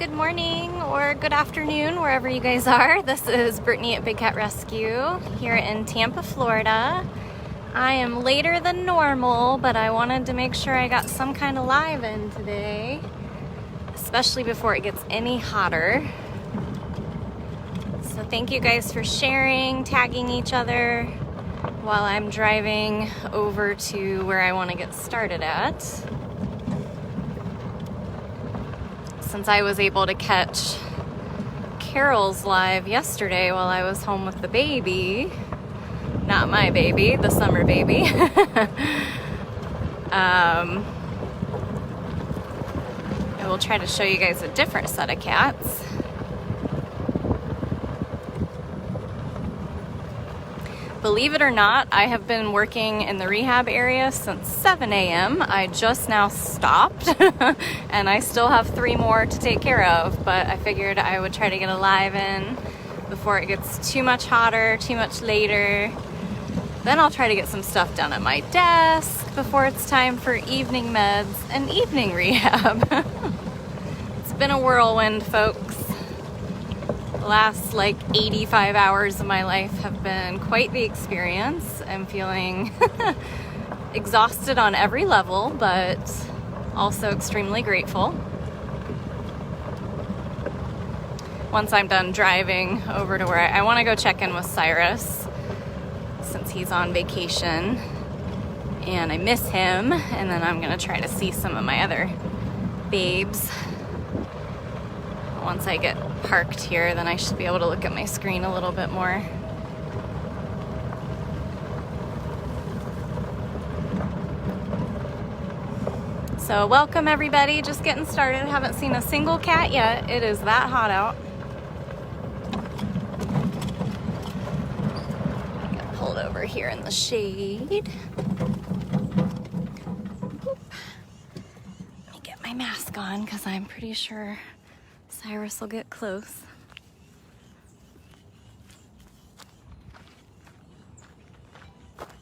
good morning or good afternoon, wherever you guys are. This is Brittany at Big Cat Rescue here in Tampa, Florida. I am later than normal, but I wanted to make sure I got some kind of live in today, especially before it gets any hotter. So thank you guys for sharing, tagging each other while I'm driving over to where I want to get started at. Since I was able to catch Carol's live yesterday while I was home with the baby, not my baby, the summer baby, I will try to show you guys a different set of cats. Believe it or not, I have been working in the rehab area since 7 a.m. I just now stopped and I still have 3 more to take care of, but I figured I would try to get a live in before it gets too much hotter, too much later. Then I'll try to get some stuff done at my desk before it's time for evening meds and evening rehab. It's been a whirlwind, folks. The last 85 hours of my life have been quite the experience. I'm feeling exhausted on every level, but also extremely grateful. Once I'm done driving over to where I want to go check in with Cyrus, since he's on vacation and I miss him, and then I'm going to try to see some of my other babes. Once I get parked here, then I should be able to look at my screen a little bit more. So welcome everybody, just getting started. Haven't seen a single cat yet. It is that hot out. Get pulled over here in the shade. Let me get my mask on because I'm pretty sure Cyrus will get close.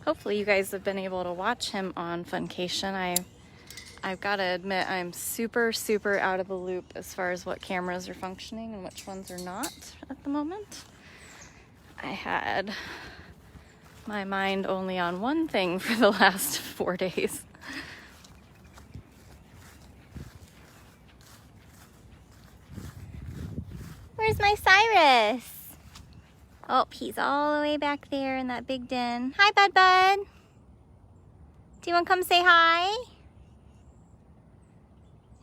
Hopefully you guys have been able to watch him on Funcation. I've got to admit I'm super out of the loop as far as what cameras are functioning and which ones are not at the moment. I had my mind only on one thing for the last 4 days. Where's my Cyrus? Oh, he's all the way back there in that big den. Hi, bud. Do you want to come say hi?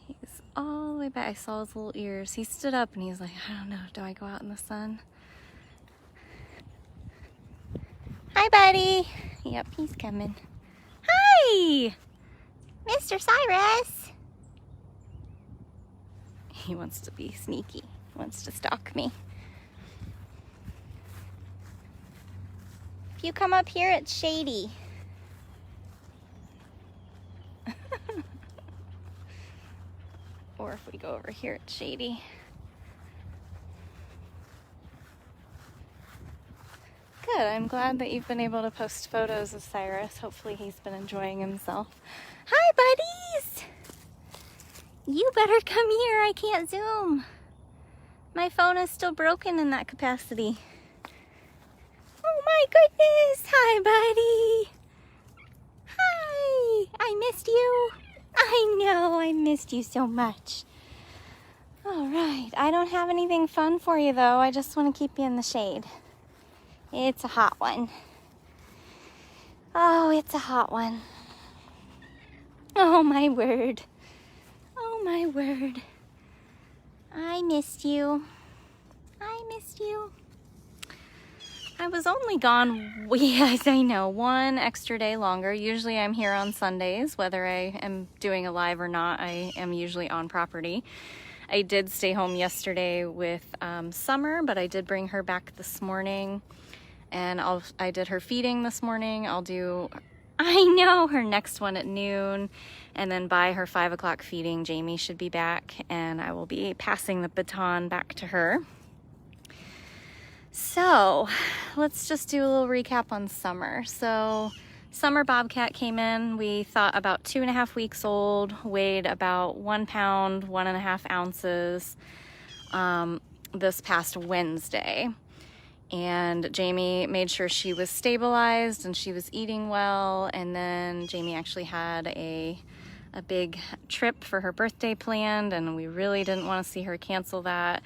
He's all the way back. I saw his little ears. He stood up and he's like, I don't know, do I go out in the sun? Hi, buddy. Yep, he's coming. Hi, Mr. Cyrus. He wants to be sneaky. Wants to stalk me. If you come up here, it's shady. Or if we go over here, it's shady. Good, I'm glad that you've been able to post photos of Cyrus. Hopefully he's been enjoying himself. Hi, buddies! You better come here, I can't zoom. My phone is still broken in that capacity. Oh my goodness! Hi, buddy! Hi! I missed you. I know, I missed you so much. All right, I don't have anything fun for you though. I just want to keep you in the shade. It's a hot one. Oh, it's a hot one. Oh my word. Oh my word. I missed you. I missed you. I was only gone, yes, I know, 1 extra day longer. Usually I'm here on Sundays, whether I am doing a live or not. I am usually on property. I did stay home yesterday with Summer, but I did bring her back this morning. And I did her feeding this morning. I'll do, I know, her next one at noon. And then by her 5 o'clock feeding, Jamie should be back and I will be passing the baton back to her. So let's just do a little recap on Summer. So Summer Bobcat came in, we thought about 2.5 weeks old, weighed about 1 pound, 1.5 ounces. this past Wednesday. And Jamie made sure she was stabilized and she was eating well. And then Jamie actually had a big trip for her birthday planned, and we really didn't want to see her cancel that.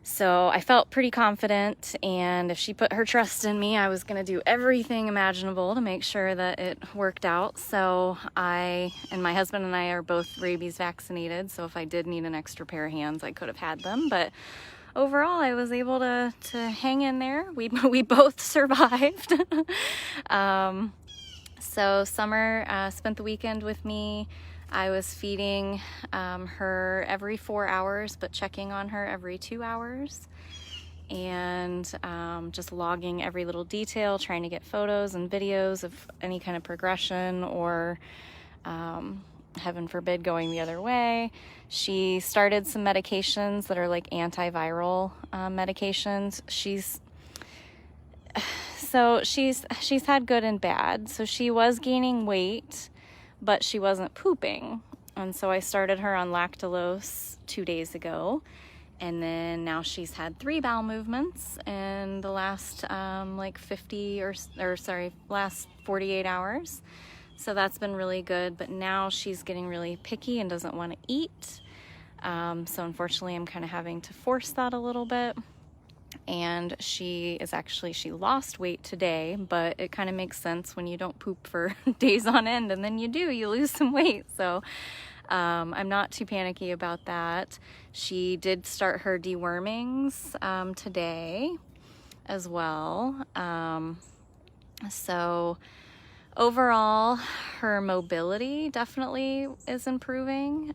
So I felt pretty confident, and if she put her trust in me, I was going to do everything imaginable to make sure that it worked out. So my husband and I are both rabies vaccinated, so if I did need an extra pair of hands, I could have had them. But overall, I was able to hang in there. We both survived. So Summer spent the weekend with me. I was feeding her every 4 hours, but checking on her every 2 hours, and just logging every little detail, trying to get photos and videos of any kind of progression or heaven forbid going the other way. She started some medications that are like antiviral medications. She's had good and bad. So she was gaining weight, but she wasn't pooping. And so I started her on lactulose 2 days ago. And then now she's had 3 bowel movements in the last last 48 hours. So that's been really good, but now she's getting really picky and doesn't want to eat. So unfortunately, I'm kind of having to force that a little bit. And she lost weight today, but it kind of makes sense when you don't poop for days on end, and then you lose some weight. So I'm not too panicky about that. She did start her dewormings today as well. So overall, her mobility definitely is improving.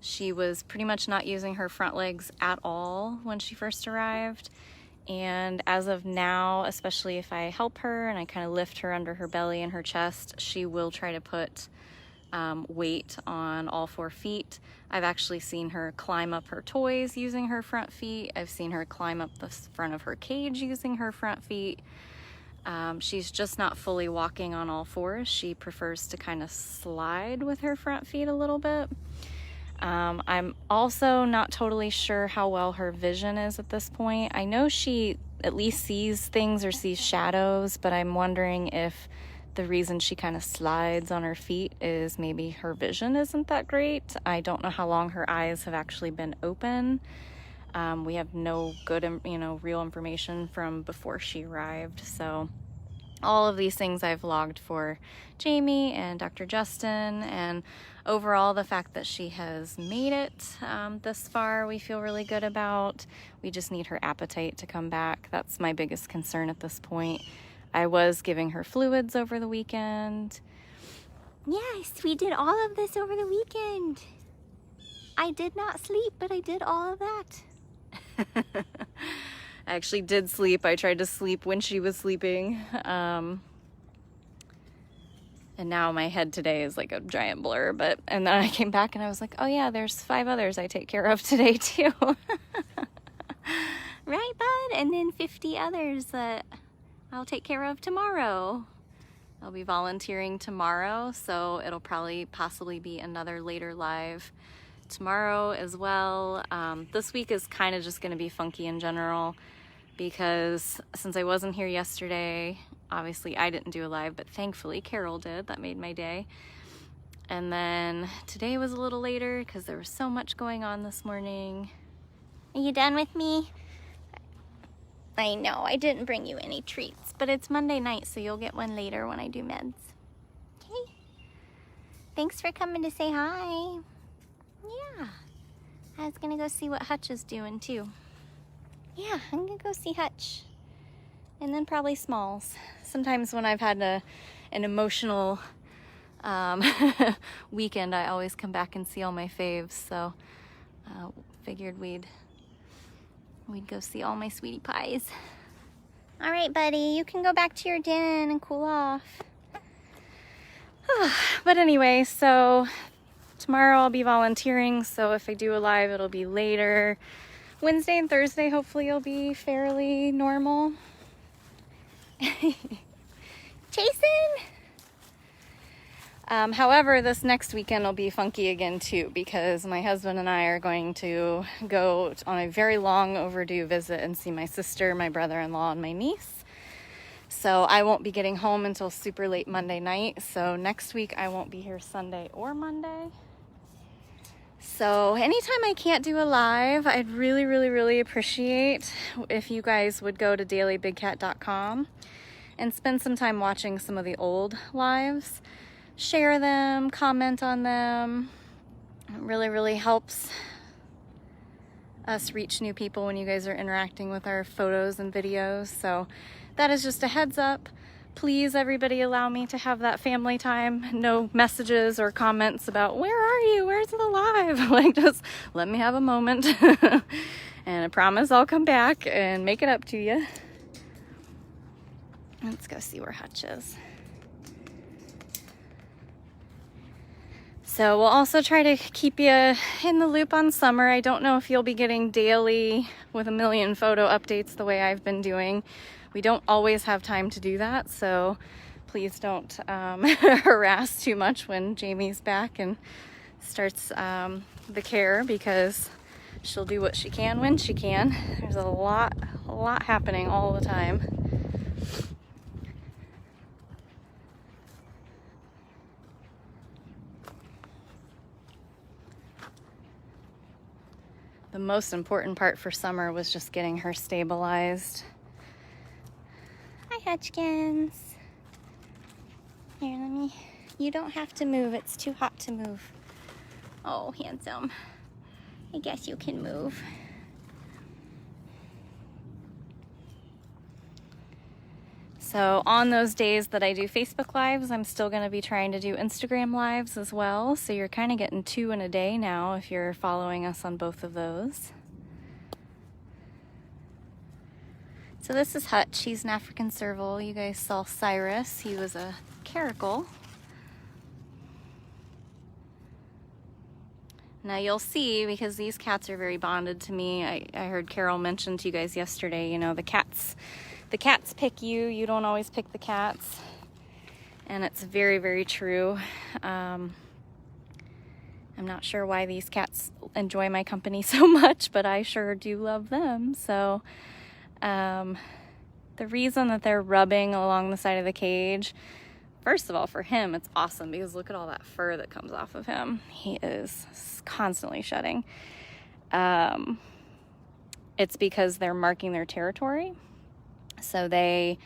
She was pretty much not using her front legs at all when she first arrived. And as of now, especially if I help her and I kind of lift her under her belly and her chest, she will try to put weight on all 4 feet. I've actually seen her climb up her toys using her front feet. I've seen her climb up the front of her cage using her front feet. She's just not fully walking on all 4s. She prefers to kind of slide with her front feet a little bit. I'm also not totally sure how well her vision is at this point. I know she at least sees things or sees shadows, but I'm wondering if the reason she kind of slides on her feet is maybe her vision isn't that great. I don't know how long her eyes have actually been open. We have no good, real information from before she arrived. So all of these things I've logged for Jamie and Dr. Justin, and overall the fact that she has made it this far, we feel really good about. We just need her appetite to come back. That's my biggest concern at this point. I was giving her fluids over the weekend. Yes, we did all of this over the weekend. I did not sleep, but I did all of that. I actually did sleep. I tried to sleep when she was sleeping. And now my head today is like a giant blur. And then I came back and I was like, oh yeah, there's 5 others I take care of today too. Right, bud? And then 50 others that I'll take care of tomorrow. I'll be volunteering tomorrow, so it'll possibly be another later live tomorrow as well. This week is kind of just going to be funky in general because since I wasn't here yesterday, obviously I didn't do a live, but thankfully Carol did. That made my day. And then today was a little later because there was so much going on this morning. Are you done with me? I know, I didn't bring you any treats, but it's Monday night, so you'll get one later when I do meds. Okay? Thanks for coming to say hi. Yeah. I was gonna go see what Hutch is doing too. Yeah, I'm gonna go see Hutch. And then probably Smalls. Sometimes when I've had an emotional weekend, I always come back and see all my faves, so figured we'd go see all my sweetie pies. All right, buddy, you can go back to your den and cool off. But anyway, so tomorrow I'll be volunteering, so if I do a live, it'll be later. Wednesday and Thursday, hopefully, will be fairly normal. Jason! However, this next weekend will be funky again too, because my husband and I are going to go on a very long overdue visit and see my sister, my brother-in-law, and my niece. So I won't be getting home until super late Monday night. So next week I won't be here Sunday or Monday. So anytime I can't do a live, I'd really, really, really appreciate if you guys would go to dailybigcat.com and spend some time watching some of the old lives. Share them, comment on them. It really, really helps us reach new people when you guys are interacting with our photos and videos. So that is just a heads up. Please, everybody, allow me to have that family time. No messages or comments about, where are you? Where's the live? Like, just let me have a moment. And I promise I'll come back and make it up to you. Let's go see where Hutch is. So we'll also try to keep you in the loop on summer. I don't know if you'll be getting daily with a million photo updates the way I've been doing. We don't always have time to do that, so please don't harass too much when Jamie's back and starts the care, because she'll do what she can when she can. There's a lot happening all the time. The most important part for Summer was just getting her stabilized. Hi, Hutchkins. Here, you don't have to move. It's too hot to move. Oh, handsome. I guess you can move. So on those days that I do Facebook Lives, I'm still going to be trying to do Instagram Lives as well. So you're kind of getting 2 in a day now if you're following us on both of those. So this is Hutch. He's an African Serval. You guys saw Cyrus. He was a Caracal. Now you'll see, because these cats are very bonded to me. I heard Carol mention to you guys yesterday, you know, the cats pick you. You don't always pick the cats. And it's very, very true. I'm not sure why these cats enjoy my company so much, but I sure do love them. So the reason that they're rubbing along the side of the cage, first of all, for him, it's awesome, because look at all that fur that comes off of him. He is constantly shedding. It's because they're marking their territory. So they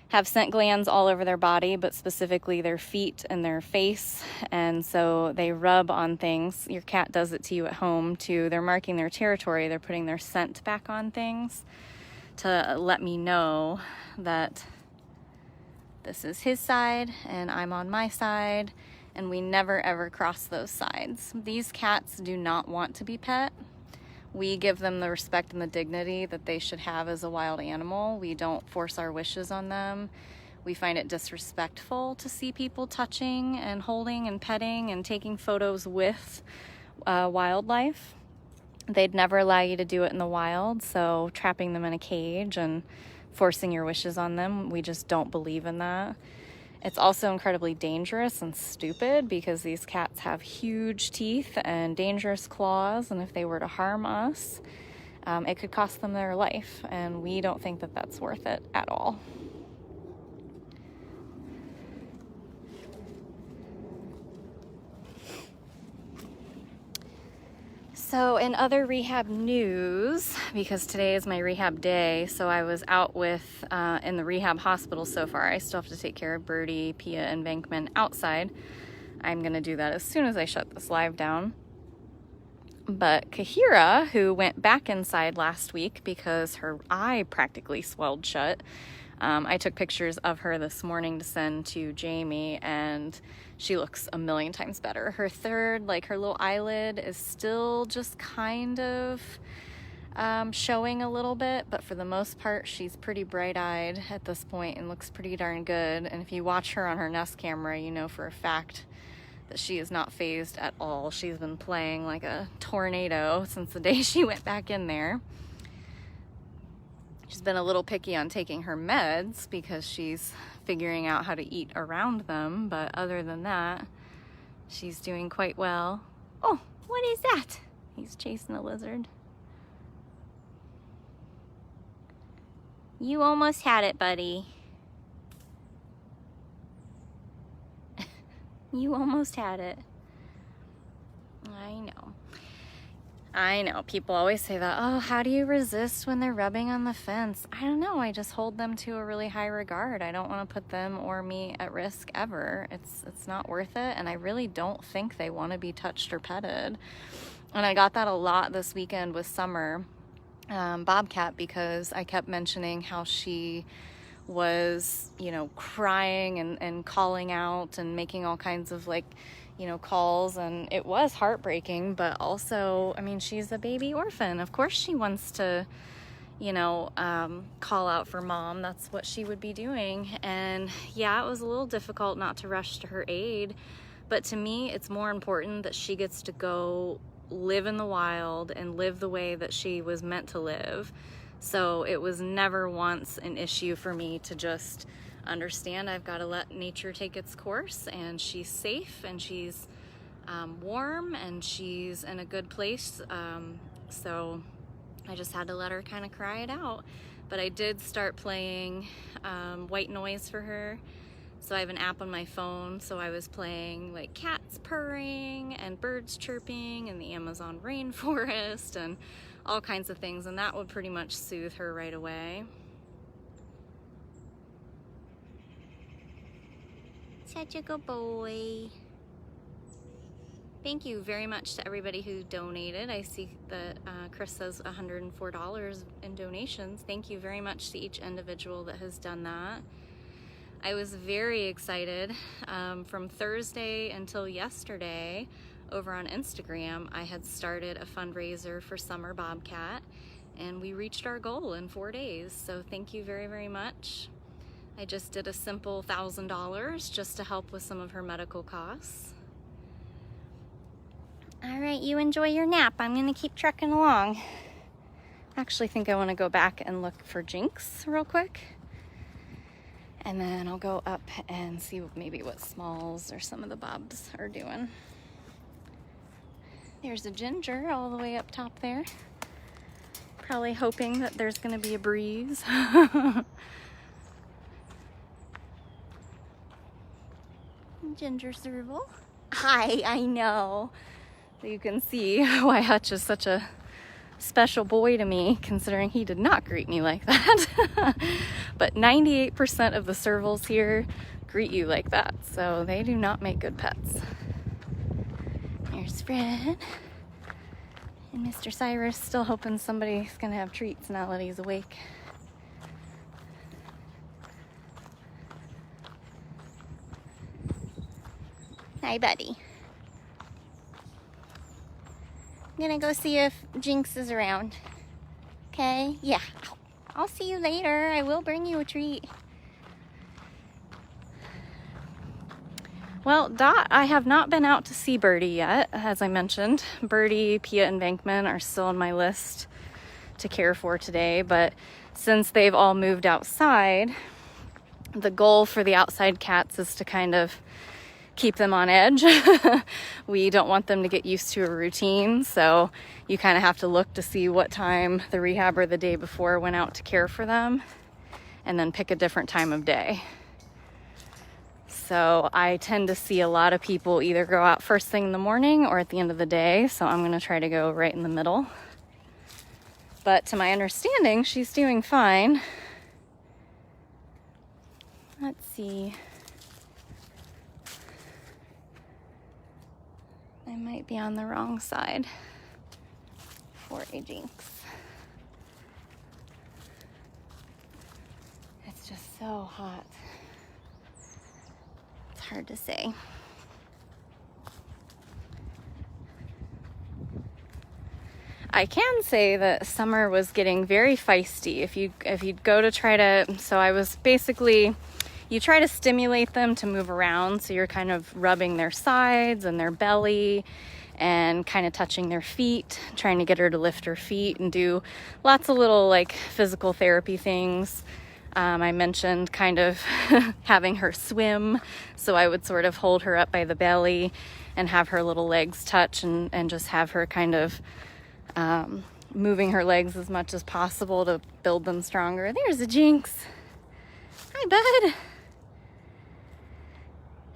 have scent glands all over their body, but specifically their feet and their face. And so they rub on things. Your cat does it to you at home too. They're marking their territory. They're putting their scent back on things to let me know that this is his side and I'm on my side, and we never ever cross those sides. These cats do not want to be pet. We give them the respect and the dignity that they should have as a wild animal. We don't force our wishes on them. We find it disrespectful to see people touching and holding and petting and taking photos with wildlife. They'd never allow you to do it in the wild, so trapping them in a cage and forcing your wishes on them, we just don't believe in that. It's also incredibly dangerous and stupid, because these cats have huge teeth and dangerous claws, and if they were to harm us, it could cost them their life, and we don't think that that's worth it at all. So in other rehab news, because today is my rehab day, so I was out with in the rehab hospital so far. I still have to take care of Birdie, Pia, and Bankman outside. I'm going to do that as soon as I shut this live down. But Kahira, who went back inside last week because her eye practically swelled shut, I took pictures of her this morning to send to Jamie, and she looks a million times better. Her third, like her little eyelid, is still just kind of showing a little bit, but for the most part, she's pretty bright-eyed at this point and looks pretty darn good. And if you watch her on her Nest camera, you know for a fact that she is not phased at all. She's been playing like a tornado since the day she went back in there. She's been a little picky on taking her meds because she's figuring out how to eat around them, but other than that, She's doing quite well. Oh, what is that? He's chasing a lizard. You almost had it, buddy. You almost had it. I know. I know. People always say that, oh, how do you resist when they're rubbing on the fence? I don't know. I just hold them to a really high regard. I don't want to put them or me at risk ever. It's not worth it, and I really don't think they want to be touched or petted. And I got that a lot this weekend with Summer, Bobcat, because I kept mentioning how she was, you know, crying and calling out and making all kinds of, like, you know, calls, and it was heartbreaking, but also, I mean, she's a baby orphan. Of course she wants to, you know, call out for mom. That's what she would be doing. And yeah, it was a little difficult not to rush to her aid, but to me, it's more important that she gets to go live in the wild and live the way that she was meant to live. So it was never once an issue for me to just understand I've got to let nature take its course, and she's safe, and she's warm, and she's in a good place. So I just had to let her kind of cry it out. But I did start playing white noise for her. So I have an app on my phone, so I was playing like cats purring and birds chirping in the Amazon rainforest and all kinds of things, and that would pretty much soothe her right away. Such a good boy. Thank you very much to everybody who donated. I see that Chris says $104 in donations. Thank you very much to each individual that has done that. I was very excited. From Thursday until yesterday, over on Instagram, I had started a fundraiser for Summer Bobcat, and we reached our goal in 4 days. So thank you very, very much. I just did a simple $1,000 just to help with some of her medical costs. All right, you enjoy your nap. I'm gonna keep trucking along. I actually think I wanna go back and look for Jinx real quick. And then I'll go up and see maybe what Smalls or some of the Bobs are doing. There's a Ginger all the way up top there. Probably hoping that there's gonna be a breeze. Ginger Serval. Hi, I know. You can see why Hutch is such a special boy to me, considering he did not greet me like that. But 98% of the Servals here greet you like that, so they do not make good pets. There's Fred. And Mr. Cyrus still hoping somebody's gonna have treats now that he's awake. Hi, buddy. I'm gonna go see if Jinx is around. Okay? Yeah. I'll see you later. I will bring you a treat. Well, Dot, I have not been out to see Birdie yet, as I mentioned. Birdie, Pia, and Bankman are still on my list to care for today, but since they've all moved outside, the goal for the outside cats is to kind of keep them on edge. We don't want them to get used to a routine, so you kind of have to look to see what time the rehabber the day before went out to care for them, and then pick a different time of day. So I tend to see a lot of people either go out first thing in the morning or at the end of the day, so I'm gonna try to go right in the middle. But to my understanding, she's doing fine. Let's see. I might be on the wrong side for a Jinx. It's just so hot. It's hard to say. I can say that Summer was getting very feisty. If you go to try to, so I was basically, you try to stimulate them to move around, so you're kind of rubbing their sides and their belly and kind of touching their feet, trying to get her to lift her feet and do lots of little like physical therapy things. I mentioned kind of having her swim, so I would sort of hold her up by the belly and have her little legs touch, and just have her kind of moving her legs as much as possible to build them stronger. There's a Jinx. Hi,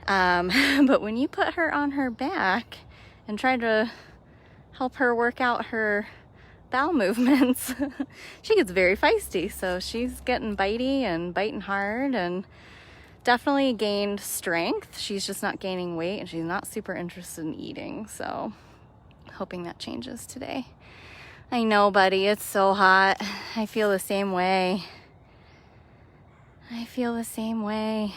bud. But when you put her on her back and try to help her work out her bowel movements, she gets very feisty. So she's getting bitey and biting hard, and definitely gained strength. She's just not gaining weight, and she's not super interested in eating. So hoping that changes today. I know, buddy, it's so hot. I feel the same way. I feel the same way.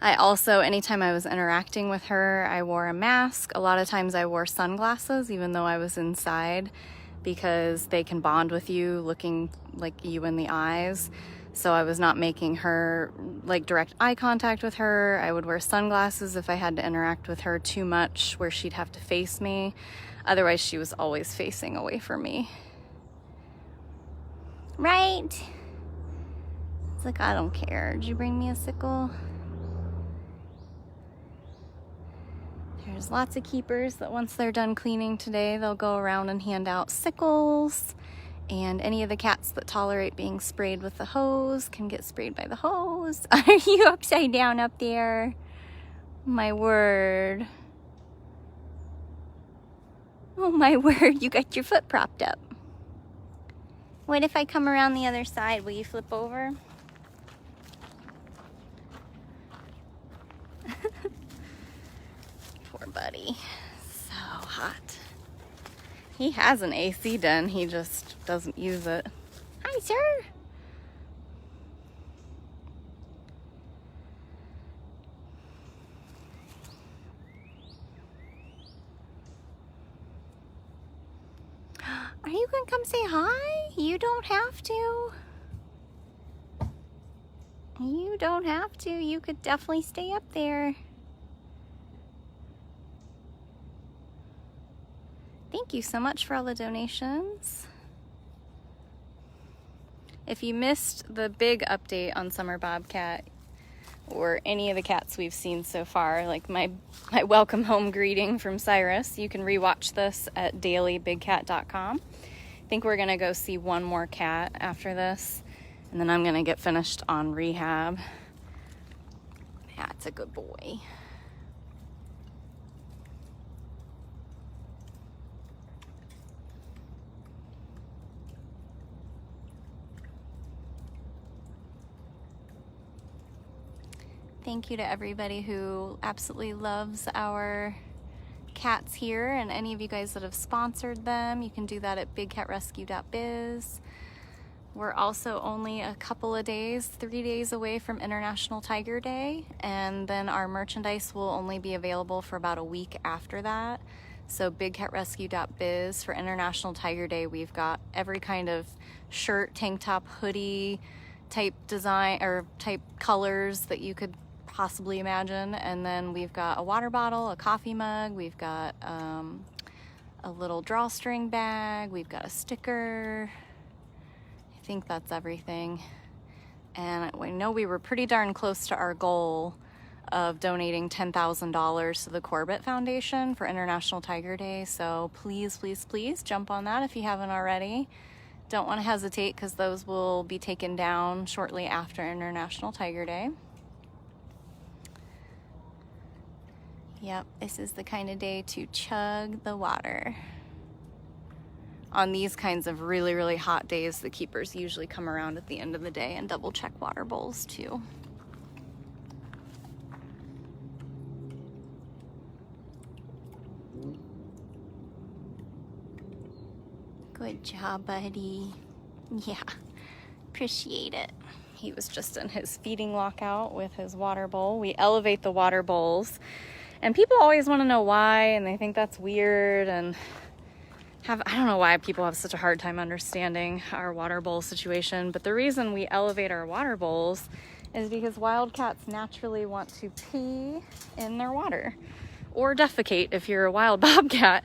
I also, anytime I was interacting with her, I wore a mask. A lot of times I wore sunglasses, even though I was inside, because they can bond with you looking like you in the eyes. So I was not making her like direct eye contact with her. I would wear sunglasses if I had to interact with her too much, where she'd have to face me. Otherwise, she was always facing away from me. Right? It's like, I don't care. Did you bring me a sickle? There's lots of keepers that once they're done cleaning today, they'll go around and hand out sickles. And any of the cats that tolerate being sprayed with the hose can get sprayed by the hose. Are you upside down up there? My word. Oh my word, you got your foot propped up. What if I come around the other side? Will you flip over? Poor buddy. So hot. He has an AC den, he just doesn't use it. Hi, sir. Are you gonna come say hi? You don't have to. You don't have to. You could definitely stay up there. Thank you so much for all the donations. If you missed the big update on Summer Bobcat, or any of the cats we've seen so far, like my welcome home greeting from Cyrus, you can rewatch this at dailybigcat.com. I think we're gonna go see one more cat after this, and then I'm gonna get finished on rehab. That's a good boy. Thank you to everybody who absolutely loves our cats here, and any of you guys that have sponsored them. You can do that at bigcatrescue.biz. We're also only a couple of days, 3 days away from International Tiger Day, and then our merchandise will only be available for about a week after that. So bigcatrescue.biz for International Tiger Day, we've got every kind of shirt, tank top, hoodie type design or type colors that you could possibly imagine. And then we've got a water bottle, a coffee mug, we've got a little drawstring bag, we've got a sticker. I think that's everything. And we know we were pretty darn close to our goal of donating $10,000 to the Corbett Foundation for International Tiger Day. So please, please, please jump on that if you haven't already. Don't want to hesitate, because those will be taken down shortly after International Tiger Day. Yep, this is the kind of day to chug the water. On these kinds of really, really hot days, the keepers usually come around at the end of the day and double check water bowls too. Good job, buddy. Yeah, appreciate it. He was just in his feeding lockout with his water bowl. We elevate the water bowls, and people always want to know why, and they think that's weird, and I don't know why people have such a hard time understanding our water bowl situation. But the reason we elevate our water bowls is because wild cats naturally want to pee in their water, or defecate if you're a wild bobcat.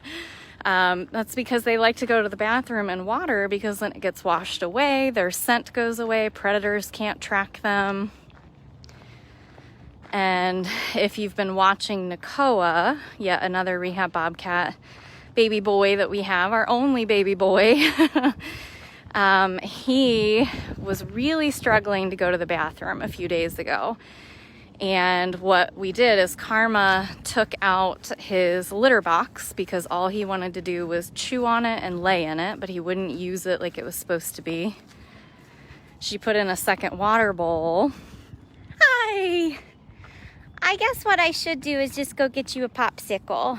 That's because they like to go to the bathroom in water, because then it gets washed away, their scent goes away, predators can't track them. And if you've been watching Nakoa, yet another rehab bobcat baby boy that we have, our only baby boy, he was really struggling to go to the bathroom a few days ago. And what we did is Karma took out his litter box because all he wanted to do was chew on it and lay in it, but he wouldn't use it like it was supposed to be. She put in a second water bowl. Hi! I guess what I should do is just go get you a popsicle.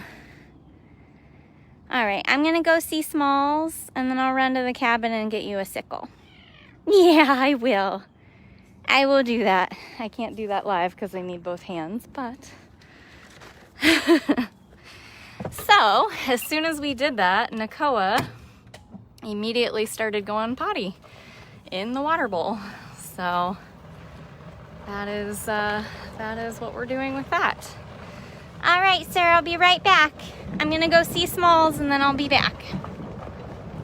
All right, I'm gonna go see Smalls and then I'll run to the cabin and get you a sickle. Yeah, I will. I will do that. I can't do that live because I need both hands, but. So, as soon as we did that, Nakoa immediately started going potty in the water bowl. So, that is what we're doing with that. All right, sir, I'll be right back. I'm gonna go see Smalls and then I'll be back.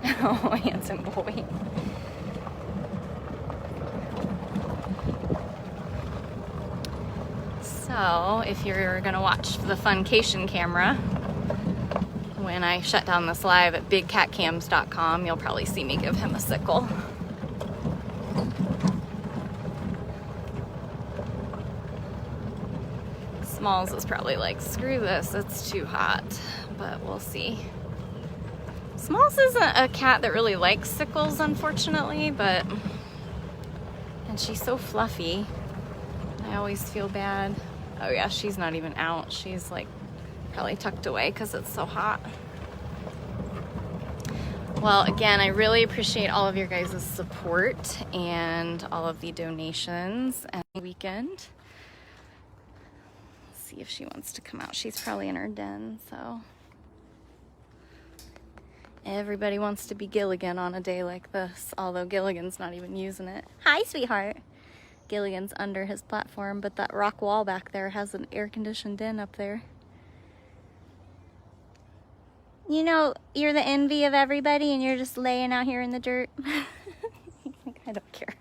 Oh, handsome boy. So, if you're gonna watch the Funcation camera, when I shut down this live at bigcatcams.com, you'll probably see me give him a sickle. Smalls is probably like, screw this, it's too hot, but we'll see. Smalls isn't a cat that really likes sickles, unfortunately, and she's so fluffy. I always feel bad. Oh yeah, she's not even out. She's like probably tucked away because it's so hot. Well, again, I really appreciate all of your guys' support and all of the donations and weekend. Let's see if she wants to come out. She's probably in her den, so. Everybody wants to be Gilligan on a day like this, although Gilligan's not even using it. Hi, sweetheart. Gilligan's under his platform, but that rock wall back there has an air-conditioned den up there. You know, you're the envy of everybody and you're just laying out here in the dirt. I don't care.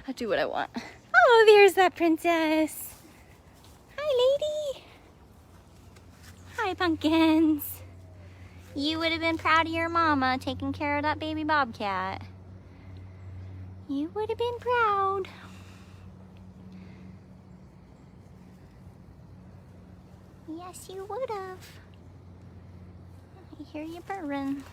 I do what I want. Oh, there's that princess. Hi, lady. Hi, pumpkins. You would have been proud of your mama taking care of that baby bobcat. You would have been proud. Yes, you would have. I hear you purring.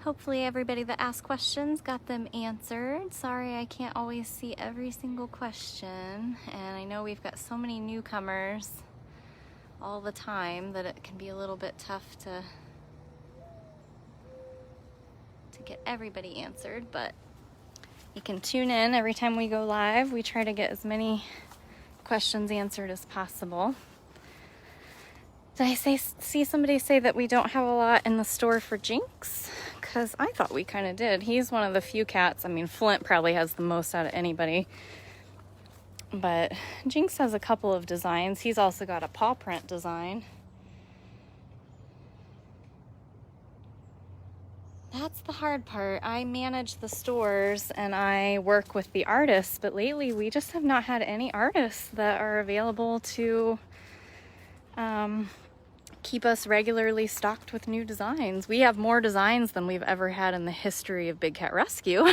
Hopefully everybody that asked questions got them answered. Sorry I can't always see every single question, and I know we've got so many newcomers all the time that it can be a little bit tough to get everybody answered, but you can tune in every time we go live. We try to get as many questions answered as possible. Did I see somebody say that we don't have a lot in the store for Jinx? Because I thought we kind of did. He's one of the few cats. I mean, Flint probably has the most out of anybody. But Jinx has a couple of designs. He's also got a paw print design. That's the hard part. I manage the stores and I work with the artists, but lately we just have not had any artists that are available to keep us regularly stocked with new designs. We have more designs than we've ever had in the history of Big Cat Rescue.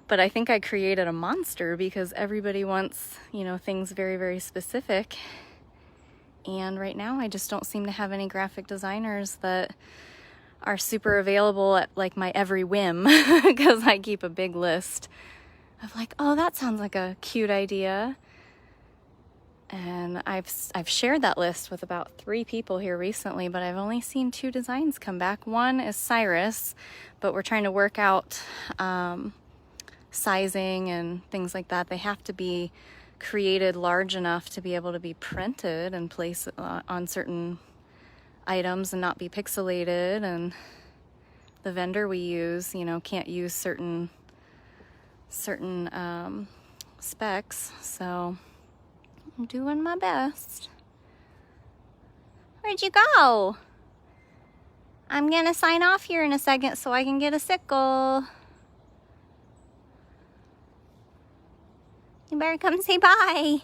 But I think I created a monster because everybody wants, you know, things very, very specific. And right now I just don't seem to have any graphic designers that are super available at like my every whim, because I keep a big list of like, oh, that sounds like a cute idea. And I've shared that list with about 3 people here recently, but I've only seen 2 designs come back. One is Cyrus, but we're trying to work out sizing and things like that. They have to be created large enough to be able to be printed and placed on certain items and not be pixelated, and the vendor we use, you know, can't use certain specs, so I'm doing my best. Where'd you go? I'm gonna sign off here in a second so I can get a sickle. You better come say bye.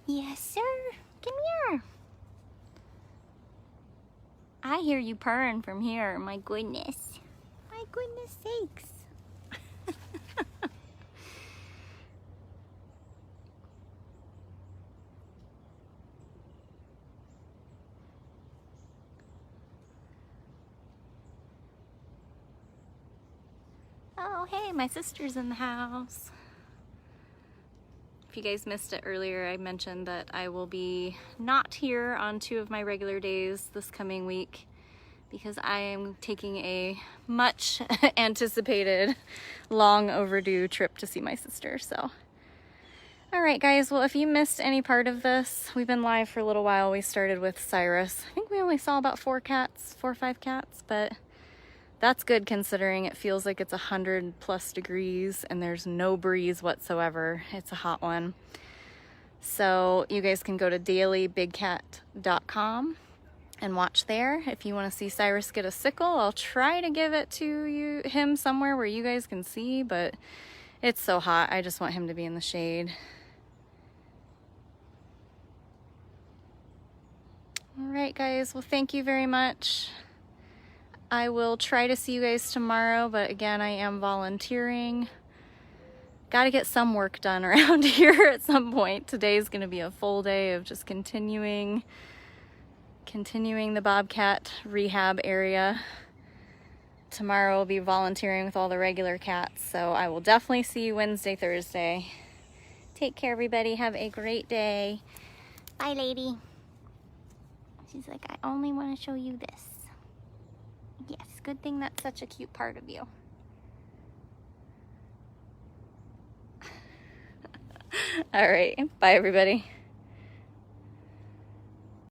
Yes, sir. Come here. I hear you purring from here. My goodness. My goodness sakes. Oh, hey, my sister's in the house. If you guys missed it earlier, I mentioned that I will be not here on 2 of my regular days this coming week because I am taking a much anticipated, long overdue trip to see my sister. So, all right, guys. Well, if you missed any part of this, we've been live for a little while. We started with Cyrus. I think we only saw about 4 or 5 cats, but that's good considering it feels like it's 100+ degrees and there's no breeze whatsoever. It's a hot one. So you guys can go to dailybigcat.com and watch there. If you want to see Cyrus get a sickle, I'll try to give it to him somewhere where you guys can see, but it's so hot. I just want him to be in the shade. All right, guys. Well, thank you very much. I will try to see you guys tomorrow, but again, I am volunteering. Got to get some work done around here at some point. Today's going to be a full day of just continuing the Bobcat rehab area. Tomorrow I'll be volunteering with all the regular cats, so I will definitely see you Wednesday, Thursday. Take care, everybody. Have a great day. Bye, lady. She's like, I only want to show you this. Yes, good thing that's such a cute part of you. All right, bye everybody.